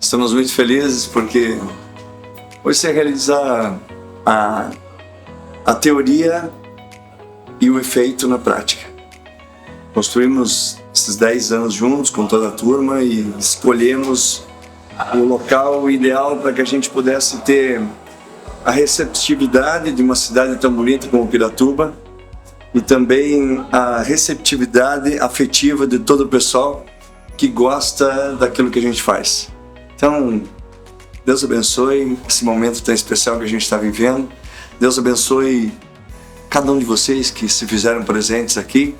Estamos muito felizes porque hoje você realiza a teoria e o efeito na prática. Construímos esses 10 anos juntos com toda a turma e escolhemos o local ideal para que a gente pudesse ter a receptividade de uma cidade tão bonita como Piratuba e também a receptividade afetiva de todo o pessoal que gosta daquilo que a gente faz. Então, Deus abençoe esse momento tão especial que a gente está vivendo. Deus abençoe cada um de vocês que se fizeram presentes aqui.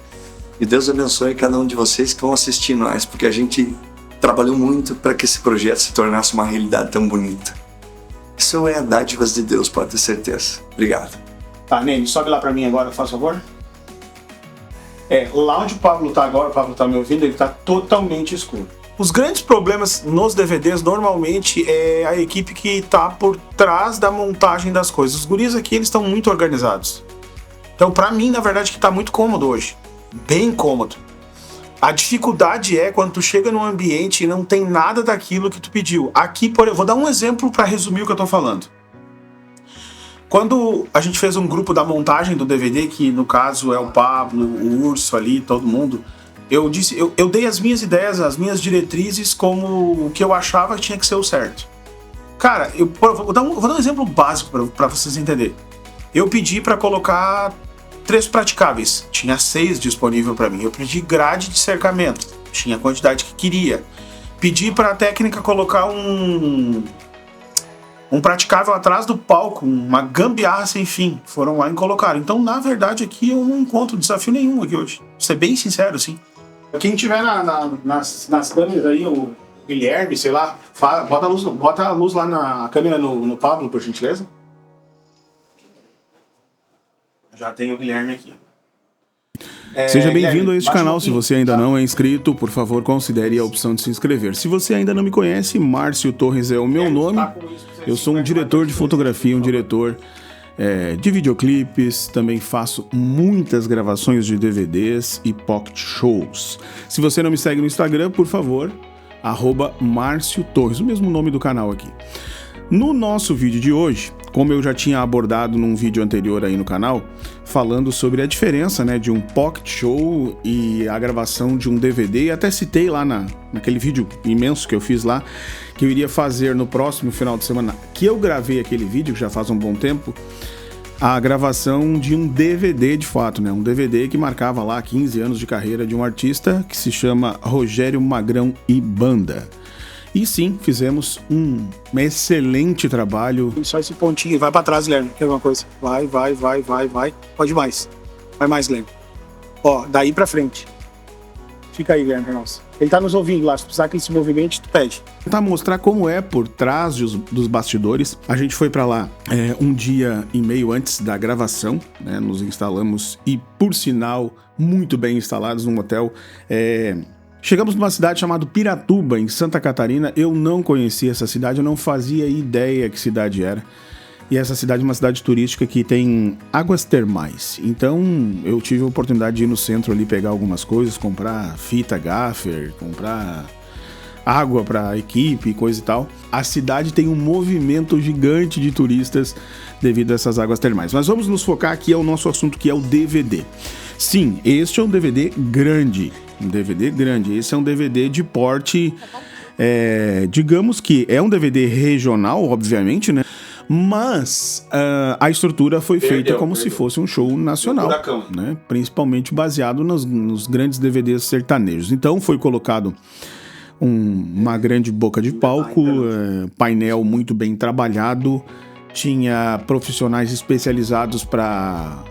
E Deus abençoe cada um de vocês que vão assistir nós, porque a gente trabalhou muito para que esse projeto se tornasse uma realidade tão bonita. Isso é a dádiva de Deus, pode ter certeza. Obrigado. Tá, Nene, sobe lá para mim agora, faz favor. Lá onde o Pablo tá agora, o Pablo tá me ouvindo, ele tá totalmente escuro. Os grandes problemas nos DVDs normalmente é a equipe que tá por trás da montagem das coisas. Os guris aqui, eles estão muito organizados. Então, pra mim, na verdade, que tá muito cômodo hoje. Bem cômodo. A dificuldade é quando tu chega num ambiente e não tem nada daquilo que tu pediu. Aqui, vou dar um exemplo para resumir o que eu tô falando. Quando a gente fez um grupo da montagem do DVD, que no caso é o Pablo, o Urso ali, todo mundo, eu dei as minhas ideias, as minhas diretrizes como o que eu achava que tinha que ser o certo. Cara, vou dar um exemplo básico para vocês entenderem. Eu pedi para colocar 3 praticáveis, tinha 6 disponível para mim. Eu pedi grade de cercamento, tinha a quantidade que queria. Pedi para a técnica colocar um praticável atrás do palco, uma gambiarra sem fim. Foram lá e colocaram. Então, na verdade, aqui eu não encontro desafio nenhum aqui hoje. Vou ser bem sincero, assim. Quem tiver nas câmeras aí, o Guilherme, sei lá, bota a luz lá na câmera no Pablo, por gentileza. Já tem o Guilherme aqui. Seja bem-vindo a este canal. Se você ainda não é inscrito, por favor, considere a opção de se inscrever. Se você ainda não me conhece, Márcio Torres é o meu nome. Eu sou um diretor de fotografia, um diretor de videoclipes. Também faço muitas gravações de DVDs e pocket shows. Se você não me segue no Instagram, por favor, @Márcio Torres, o mesmo nome do canal aqui. No nosso vídeo de hoje, como eu já tinha abordado num vídeo anterior aí no canal, falando sobre a diferença, né, de um pocket show e a gravação de um DVD, e até citei lá naquele vídeo imenso que eu fiz lá, que eu iria fazer no próximo final de semana, que eu gravei aquele vídeo, que já faz um bom tempo, a gravação de um DVD de fato, né, um DVD que marcava lá 15 anos de carreira de um artista que se chama Rogério Magrão e Banda. E sim, fizemos um excelente trabalho. Só esse pontinho, vai pra trás, Guilherme, quer alguma coisa? Vai. Pode mais. Vai mais, Guilherme. Ó, daí pra frente. Fica aí, Guilherme, pra nós. Ele tá nos ouvindo lá, se precisar que ele se movimente, tu pede. Tentar mostrar como é por trás dos bastidores. A gente foi pra lá um dia e meio antes da gravação, né? Nos instalamos e, por sinal, muito bem instalados num hotel. Chegamos numa cidade chamada Piratuba, em Santa Catarina. Eu não conhecia essa cidade, eu não fazia ideia que cidade era. E essa cidade é uma cidade turística que tem águas termais. Então eu tive a oportunidade de ir no centro ali pegar algumas coisas, comprar fita gaffer, comprar água para a equipe e coisa e tal. A cidade tem um movimento gigante de turistas devido a essas águas termais. Mas vamos nos focar aqui ao nosso assunto, que é o DVD. Sim, este é um DVD grande. Um DVD grande. Esse é um DVD de porte, digamos que é um DVD regional, obviamente, né? Mas a estrutura foi feita como se fosse um show nacional, né? Principalmente baseado nos grandes DVDs sertanejos. Então foi colocado uma grande boca de palco, painel muito bem trabalhado, tinha profissionais especializados para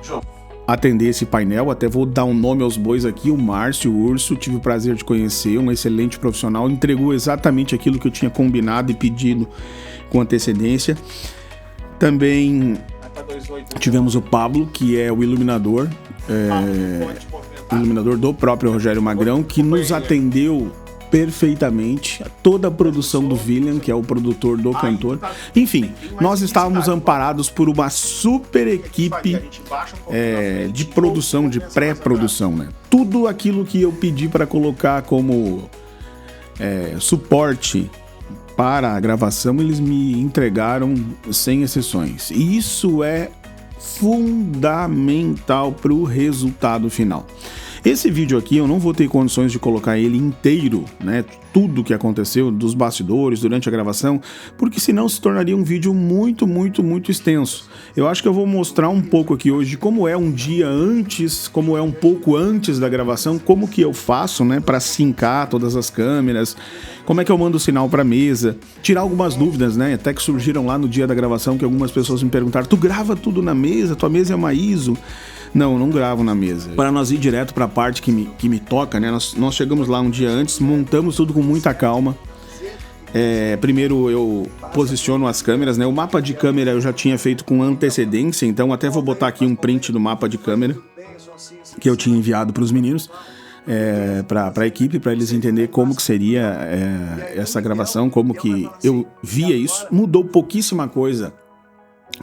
atender esse painel. Até vou dar um nome aos bois aqui, o Márcio, o Urso, tive o prazer de conhecer, um excelente profissional, entregou exatamente aquilo que eu tinha combinado e pedido com antecedência. Também tivemos o Pablo, que é o iluminador, iluminador do próprio Rogério Magrão, que nos atendeu perfeitamente, toda a produção do William, que é o produtor do cantor. Enfim, nós estávamos amparados por uma super equipe de produção, de pré-produção, né? Tudo aquilo que eu pedi para colocar como suporte para a gravação, eles me entregaram sem exceções. E isso é fundamental para o resultado final. Esse vídeo aqui eu não vou ter condições de colocar ele inteiro, né? Tudo o que aconteceu dos bastidores durante a gravação, porque senão se tornaria um vídeo muito extenso. Eu acho que eu vou mostrar um pouco aqui hoje de como é um dia antes, como é um pouco antes da gravação, como que eu faço, né, para sincar todas as câmeras, como é que eu mando o sinal para a mesa, tirar algumas dúvidas, né, até que surgiram lá no dia da gravação que algumas pessoas me perguntaram: tu grava tudo na mesa? Tua mesa é uma ISO? Não, eu não gravo na mesa. Para nós ir direto para a parte que me toca, né? Nós chegamos lá um dia antes, montamos tudo com muita calma. Primeiro eu posiciono as câmeras, né? O mapa de câmera eu já tinha feito com antecedência, então até vou botar aqui um print do mapa de câmera que eu tinha enviado para os meninos, para a equipe, para eles entenderem como que seria essa gravação, como que eu via isso. Mudou pouquíssima coisa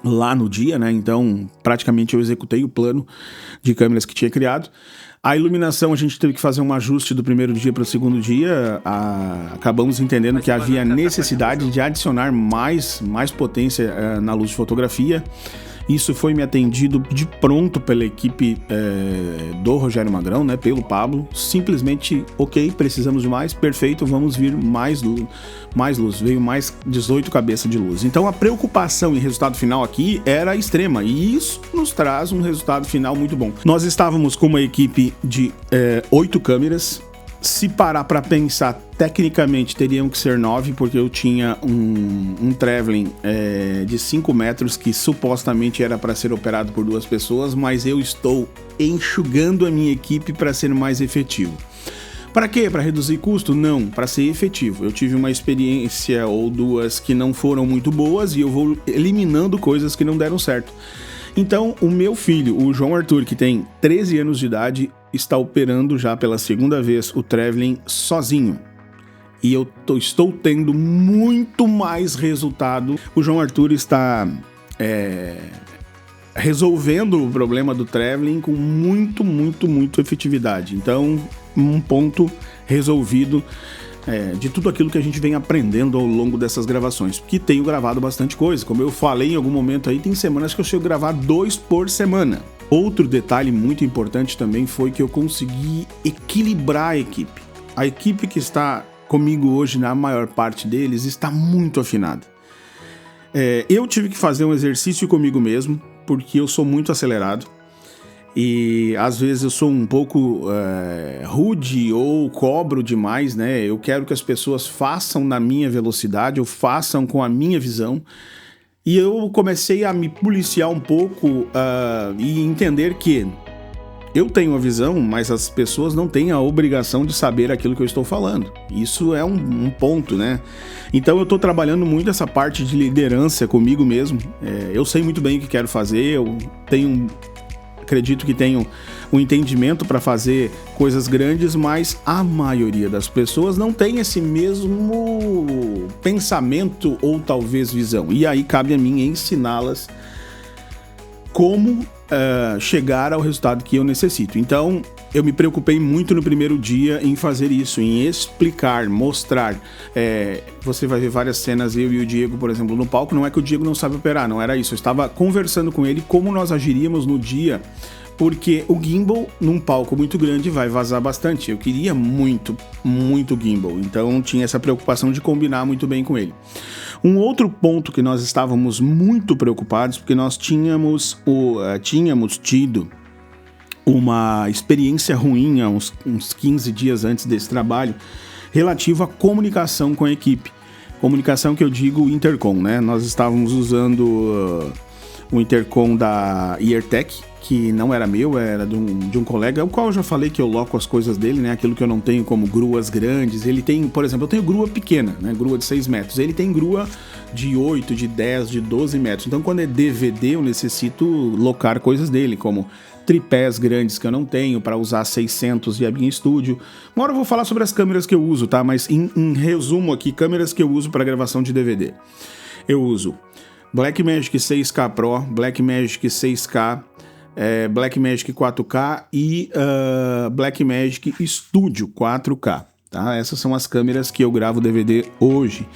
lá no dia, né? Então praticamente eu executei o plano de câmeras que tinha criado. A iluminação a gente teve que fazer um ajuste do primeiro dia para o segundo dia. Acabamos entendendo que havia necessidade de adicionar mais potência na luz de fotografia. Isso foi me atendido de pronto pela equipe do Rogério Magrão, né, pelo Pablo. Simplesmente, ok, precisamos de mais, perfeito, vamos vir mais luz. Veio mais 18 cabeças de luz. Então a preocupação em resultado final aqui era extrema, e isso nos traz um resultado final muito bom. Nós estávamos com uma equipe de 8 câmeras. Se parar para pensar, tecnicamente teriam que ser 9, porque eu tinha um traveling de 5 metros que supostamente era para ser operado por 2 pessoas, mas eu estou enxugando a minha equipe para ser mais efetivo. Para quê? Para reduzir custo? Não, para ser efetivo. Eu tive uma experiência ou 2 que não foram muito boas e eu vou eliminando coisas que não deram certo. Então, o meu filho, o João Arthur, que tem 13 anos de idade, está operando já pela segunda vez o traveling sozinho. E eu estou tendo muito mais resultado. O João Arthur está resolvendo o problema do traveling com muito efetividade. Então, um ponto resolvido de tudo aquilo que a gente vem aprendendo ao longo dessas gravações, porque tenho gravado bastante coisa. Como eu falei em algum momento aí, tem semanas que eu chego a gravar 2 por semana. Outro detalhe muito importante também foi que eu consegui equilibrar a equipe. A equipe que está comigo hoje, na maior parte deles, está muito afinada. Eu tive que fazer um exercício comigo mesmo, porque eu sou muito acelerado. E às vezes eu sou um pouco rude ou cobro demais, né? Eu quero que as pessoas façam na minha velocidade ou façam com a minha visão. E eu comecei a me policiar um pouco e entender que eu tenho a visão, mas as pessoas não têm a obrigação de saber aquilo que eu estou falando. Isso é um ponto, né? Então eu estou trabalhando muito essa parte de liderança comigo mesmo. Eu sei muito bem o que quero fazer, acredito que tenho um entendimento para fazer coisas grandes, mas a maioria das pessoas não tem esse mesmo pensamento ou talvez visão. E aí cabe a mim ensiná-las como chegar ao resultado que eu necessito. Então, eu me preocupei muito no primeiro dia em fazer isso, em explicar, mostrar. Você vai ver várias cenas, eu e o Diego, por exemplo, no palco. Não é que o Diego não sabe operar, não era isso. Eu estava conversando com ele como nós agiríamos no dia, porque o gimbal, num palco muito grande, vai vazar bastante. Eu queria muito gimbal, então tinha essa preocupação de combinar muito bem com ele. Um outro ponto que nós estávamos muito preocupados, porque nós tínhamos tido uma experiência ruim há uns 15 dias antes desse trabalho, relativo à comunicação com a equipe. Comunicação que eu digo intercom, né? Nós estávamos usando o intercom da Eartec, que não era meu, era de um colega, o qual eu já falei que eu loco as coisas dele, né? Aquilo que eu não tenho como gruas grandes. Ele tem, por exemplo, eu tenho grua pequena, né? Grua de 6 metros. Ele tem grua de 8, de 10, de 12 metros. Então, quando é DVD, eu necessito locar coisas dele, como tripés grandes que eu não tenho para usar 600 de Yabin Studio. Uma hora eu vou falar sobre as câmeras que eu uso, tá? Mas em resumo aqui, câmeras que eu uso para gravação de DVD. Eu uso Blackmagic 6K Pro, Blackmagic 6K, Blackmagic 4K e Blackmagic Studio 4K, tá? Essas são as câmeras que eu gravo DVD hoje.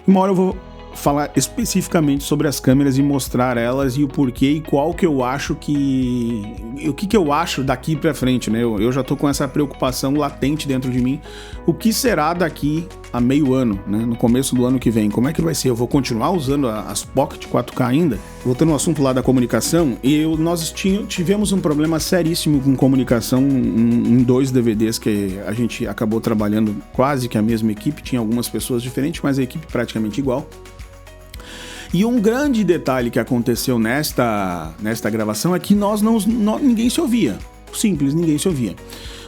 Uma hora eu vou falar especificamente sobre as câmeras e mostrar elas e o porquê e qual que eu acho que... o que eu acho daqui pra frente, né? Eu já tô com essa preocupação latente dentro de mim. O que será daqui a meio ano, né? No começo do ano que vem? Como é que vai ser? Eu vou continuar usando as Pocket 4K ainda? Voltando ao assunto lá da comunicação, nós tivemos um problema seríssimo com comunicação em 2 DVDs que a gente acabou trabalhando quase que a mesma equipe. Tinha algumas pessoas diferentes, mas a equipe praticamente igual. E um grande detalhe que aconteceu nesta gravação é que ninguém se ouvia. Simples, ninguém se ouvia.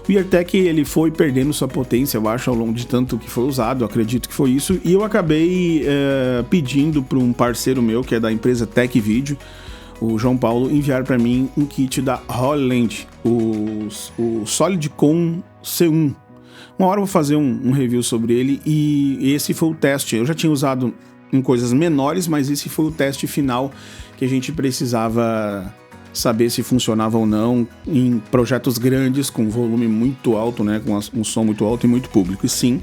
O Eartec, ele foi perdendo sua potência, eu acho, ao longo de tanto que foi usado, eu acredito que foi isso. E eu acabei pedindo para um parceiro meu, que é da empresa Tech Video, o João Paulo, enviar para mim um kit da Holland, o Solidcom C1. Uma hora eu vou fazer um review sobre ele e esse foi o teste. Eu já tinha usado em coisas menores, mas esse foi o teste final que a gente precisava saber se funcionava ou não em projetos grandes, com volume muito alto, né, com um som muito alto e muito público. E sim,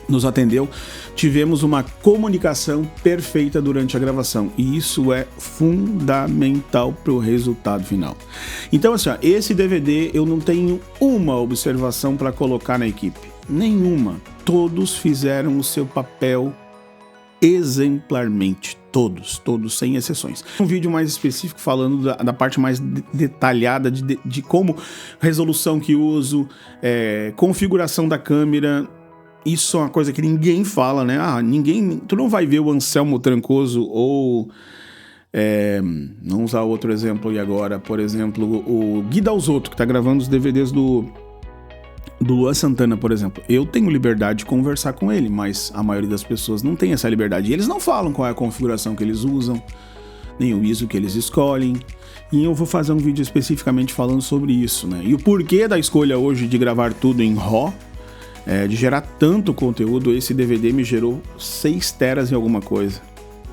nos atendeu, tivemos uma comunicação perfeita durante a gravação, e isso é fundamental para o resultado final. Então, assim, ó, esse DVD eu não tenho uma observação para colocar na equipe, nenhuma. Todos fizeram o seu papel exemplarmente, todos, sem exceções. Um vídeo mais específico falando da parte mais detalhada de como resolução que uso, configuração da câmera. Isso é uma coisa que ninguém fala, né? Tu não vai ver o Anselmo Trancoso ou não usar outro exemplo e agora, por exemplo, o Gui Dalzotto, que tá gravando os DVDs do Luan Santana, por exemplo. Eu tenho liberdade de conversar com ele, mas a maioria das pessoas não tem essa liberdade. E eles não falam qual é a configuração que eles usam, nem o ISO que eles escolhem. E eu vou fazer um vídeo especificamente falando sobre isso, né? E o porquê da escolha hoje de gravar tudo em RAW, de gerar tanto conteúdo. Esse DVD me gerou 6 teras e alguma coisa.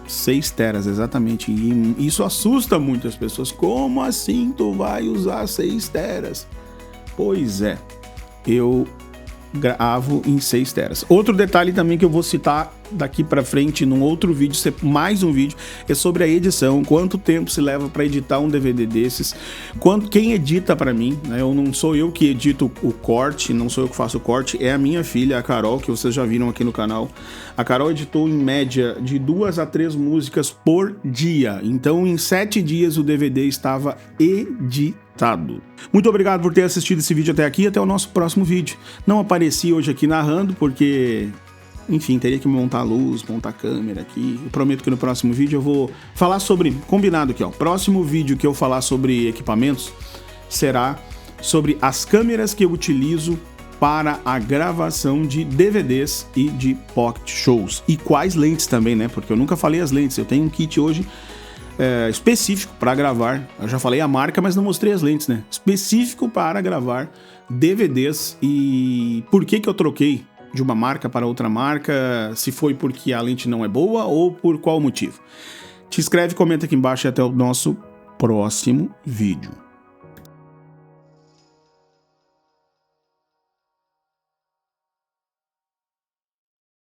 6 teras, exatamente. E isso assusta muitas pessoas. Como assim tu vai usar 6 teras? Pois é. Eu gravo em 6 teras. Outro detalhe também que eu vou citar daqui pra frente num outro vídeo, mais um vídeo, é sobre a edição, quanto tempo se leva pra editar um DVD desses, quem edita pra mim, né? Não sou eu que edito o corte, não sou eu que faço o corte, é a minha filha, a Carol, que vocês já viram aqui no canal. A Carol editou em média de 2 a 3 músicas por dia, então em 7 dias o DVD estava editado. Muito obrigado por ter assistido esse vídeo até aqui e até o nosso próximo vídeo. Não apareci hoje aqui narrando porque, enfim, teria que montar a luz, montar a câmera aqui. Eu prometo que no próximo vídeo eu vou falar sobre, combinado aqui, ó, próximo vídeo que eu falar sobre equipamentos será sobre as câmeras que eu utilizo para a gravação de DVDs e de pocket shows. E quais lentes também, né? Porque eu nunca falei as lentes. Eu tenho um kit hoje específico para gravar. Eu já falei a marca, mas não mostrei as lentes, né? Específico para gravar DVDs. E por que eu troquei de uma marca para outra marca? Se foi porque a lente não é boa ou por qual motivo? Te inscreve, comenta aqui embaixo e até o nosso próximo vídeo.